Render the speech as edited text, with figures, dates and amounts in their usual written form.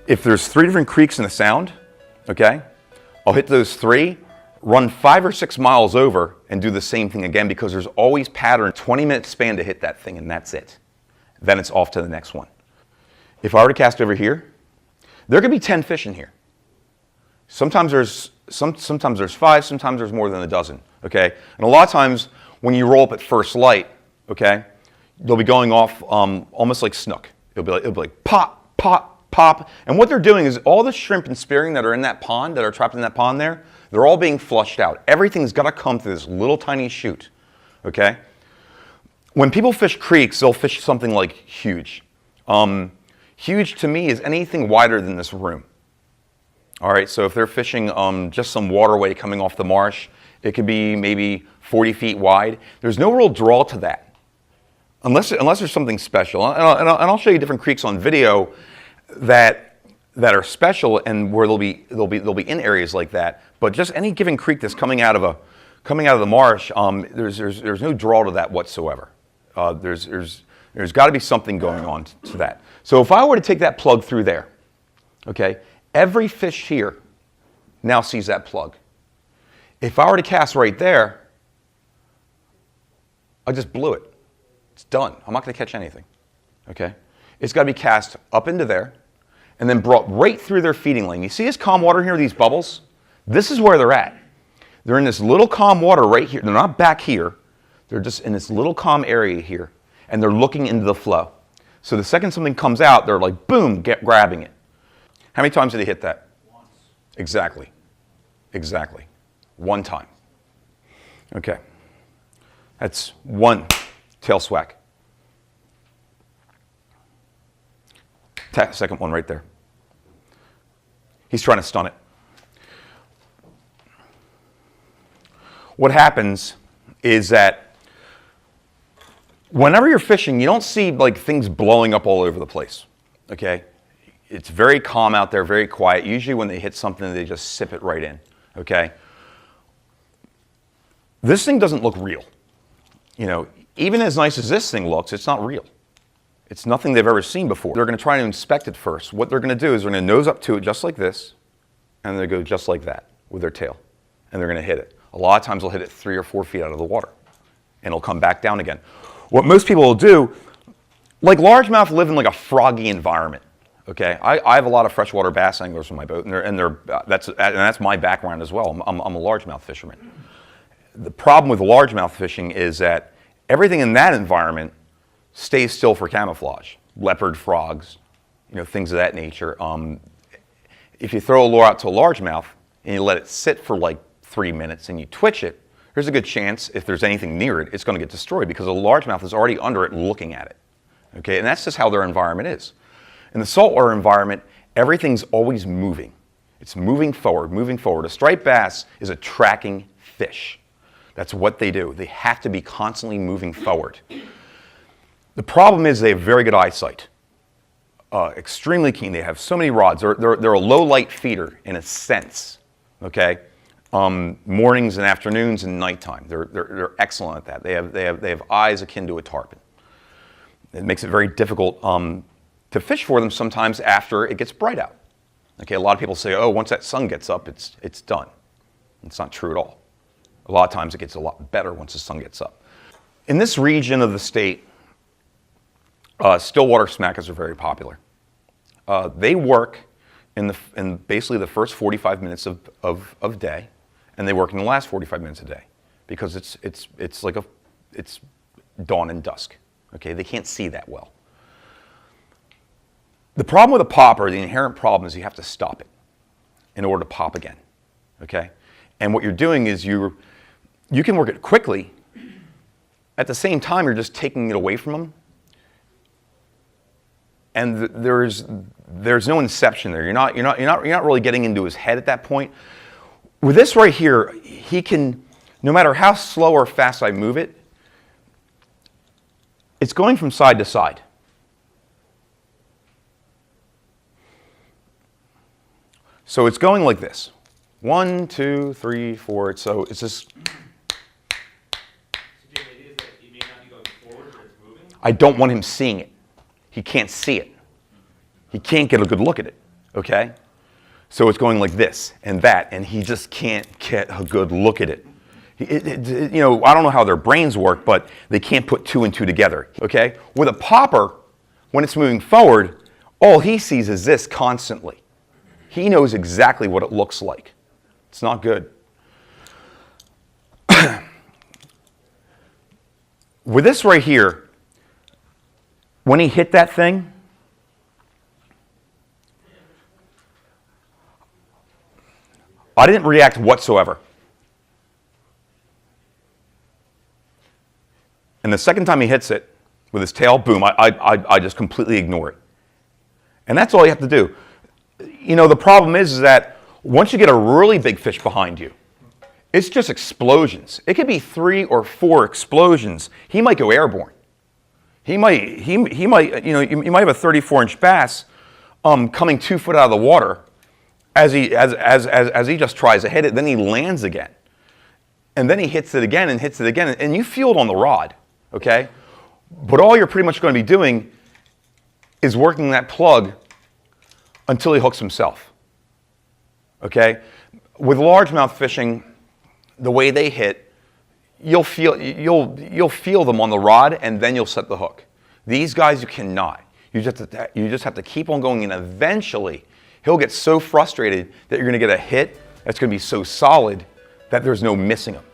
If there's 3 different creeks in the sound, okay, I'll hit those 3, run 5 or 6 miles over, and do the same thing again because there's always pattern, 20-minute span to hit that thing, and that's it. Then it's off to the next one. If I were to cast over here, there could be 10 fish in here. Sometimes there's 5, sometimes there's more than a dozen, okay? And a lot of times when you roll up at first light, okay, they'll be going off almost like snook. It'll be like pop, pop, pop. And what they're doing is all the shrimp and spearing that are in that pond, that are trapped in that pond there, they're all being flushed out. Everything's got to come through this little tiny chute, okay? When people fish creeks, they'll fish something like huge. Huge to me is anything wider than this room. All right, so if they're fishing just some waterway coming off the marsh, it could be maybe 40 feet wide. There's no real draw to that, unless there's something special. And I'll show you different creeks on video that are special and where they'll be in areas like that. But just any given creek that's coming out of the marsh, there's no draw to that whatsoever. There's got to be something going on to that. So if I were to take that plug through there, okay, every fish here now sees that plug. If I were to cast right there, I just blew it. It's done. I'm not going to catch anything, okay? It's got to be cast up into there and then brought right through their feeding lane. You see this calm water here, these bubbles? This is where they're at. They're in this little calm water right here. They're not back here. They're just in this little calm area here, and they're looking into the flow. So the second something comes out, they're like, boom, grabbing it. How many times did he hit that? Once. Exactly. Exactly. 1 time. Okay. That's 1 tail swack. Second one right there. He's trying to stun it. What happens is that whenever you're fishing, you don't see like things blowing up all over the place, okay? It's very calm out there, very quiet. Usually when they hit something, they just sip it right in, okay? This thing doesn't look real. You know, even as nice as this thing looks, it's not real. It's nothing they've ever seen before. They're going to try to inspect it first. What they're going to do is they're going to nose up to it just like this, and they go just like that with their tail, and they're going to hit it. A lot of times they'll hit it 3 or 4 feet out of the water, and it'll come back down again. What most people will do, like largemouth live in like a froggy environment. Okay, I have a lot of freshwater bass anglers on my boat, and that's my background as well. I'm a largemouth fisherman. The problem with largemouth fishing is that everything in that environment stays still for camouflage. Leopard, frogs, you know, things of that nature. If you throw a lure out to a largemouth and you let it sit for like 3 minutes and you twitch it, there's a good chance if there's anything near it, it's going to get destroyed because a largemouth is already under it looking at it. Okay, and that's just how their environment is. In the saltwater environment, everything's always moving. It's moving forward, moving forward. A striped bass is a tracking fish. That's what they do. They have to be constantly moving forward. The problem is they have very good eyesight. Extremely keen. They have so many rods. They're a low light feeder in a sense. Okay, mornings and afternoons and nighttime. They're excellent at that. They have eyes akin to a tarpon. It makes it very difficult to fish for them sometimes after it gets bright out. Okay, a lot of people say, oh, once that sun gets up, it's done. It's not true at all. A lot of times it gets a lot better once the sun gets up. In this region of the state, stillwater smackers are very popular. They work in basically the first 45 minutes of day, and they work in the last 45 minutes a day because it's dawn and dusk. Okay, they can't see that well. The problem with a popper, the inherent problem is you have to stop it in order to pop again. Okay, and what you're doing is you can work it quickly. At the same time, you're just taking it away from them. And there's no inception there. You're not really getting into his head at that point. With this right here, he can, no matter how slow or fast I move it, it's going from side to side. So it's going like this. 1, 2, 3, 4. So it's just. I don't want him seeing it. He can't see it. He can't get a good look at it. okay? So it's going like this and that, and he just can't get a good look at it. You know, I don't know how their brains work, but they can't put two and two together, okay? With a popper, when it's moving forward, all he sees is this constantly. He knows exactly what it looks like. It's not good. With this right here, when he hit that thing, I didn't react whatsoever. And the second time he hits it with his tail, boom, I just completely ignore it. And that's all you have to do. You know, the problem is that once you get a really big fish behind you, it's just explosions. It could be 3 or 4 explosions. He might go airborne. He might, you know, you might have a 34-inch bass coming 2 foot out of the water as he just tries to hit it. Then he lands again, and then he hits it again and hits it again, and you feel it on the rod, okay? But all you're pretty much going to be doing is working that plug until he hooks himself, okay? With largemouth fishing, the way they hit, you'll feel them on the rod, and then you'll set the hook. These guys, you cannot. You just have to keep on going, and eventually he'll get so frustrated that you're going to get a hit that's going to be so solid that there's no missing him.